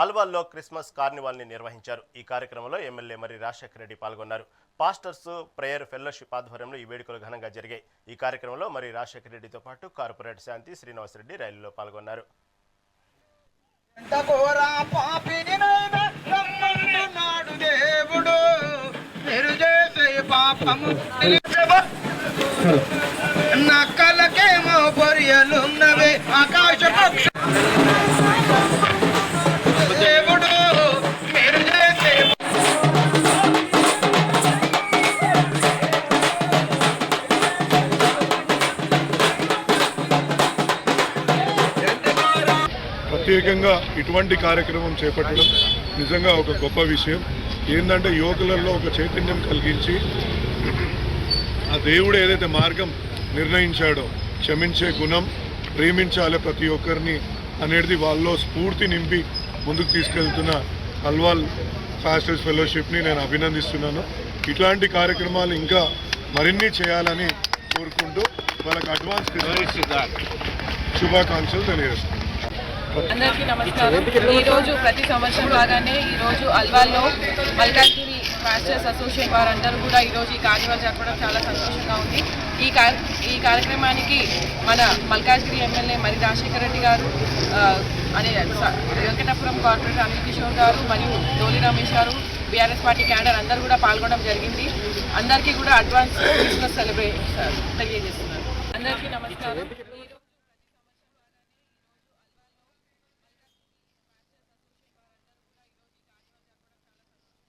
ఆల్వాల్లో Christmas కార్నివాల్ని నిర్వహించారు. ఈ కార్యక్రమంలో ఎమ్మెల్యే మరి రాజశేఖర రెడ్డి పాల్గొన్నారు. పాస్టర్స్ ప్రేయర్ ఫెలోషిప్ ఆధ్వర్యంలో ఈ వేడుకలు ఘనంగా జరిగాయి. ఈ కార్యక్రమంలో మరి రాజశేఖర రెడ్డితో పాటు కార్పొరేటర్ శాంతి శ్రీనివాసరెడ్డి ర్యాలీలో పాల్గొన్నారు. ప్రత్యేకంగా ఇటువంటి కార్యక్రమం చేపట్టడం నిజంగా ఒక గొప్ప విషయం. ఏంటంటే యువకులలో ఒక చైతన్యం కలిగించి ఆ దేవుడు ఏదైతే మార్గం నిర్ణయించాడో క్షమించే గుణం, ప్రేమించాలి ప్రతి ఒక్కరిని అనేది వాళ్ళలో స్ఫూర్తి నింపి ముందుకు తీసుకెళ్తున్న అల్వాల్ పాస్టర్స్ ఫెలోషిప్ని నేను అభినందిస్తున్నాను. ఇట్లాంటి కార్యక్రమాలు ఇంకా మరిన్ని చేయాలని కోరుకుంటూ వాళ్ళకి అడ్వాన్స్ శుభాకాంక్షలు తెలియజేస్తున్నాను. అందరికీ నమస్కారం. ఈరోజు ప్రతి సంవత్సరం లాగానే ఈరోజు అల్వాల్లో మల్కాజ్గిరి పాస్టర్స్ అసోసియేషన్ వారందరూ కూడా ఈరోజు ఈ కార్యక్రమం జరపడం చాలా సంతోషంగా ఉంది. ఈ కార్యక్రమానికి మన మల్కాజ్గిరి ఎమ్మెల్యే మరి రాజశేఖర రెడ్డి గారు, అనే వెంకటాపురం కార్పొరేటర్ అనిల్ కిషోర్ గారు మరియు డోలి రమేష్ గారు, బీఆర్ఎస్ పార్టీ క్యాడర్ అందరూ కూడా పాల్గొనడం జరిగింది. అందరికీ కూడా అడ్వాన్స్ క్రిస్మస్ సెలబ్రేషన్ తెలియజేస్తున్నారు. అందరికీ నమస్కారం.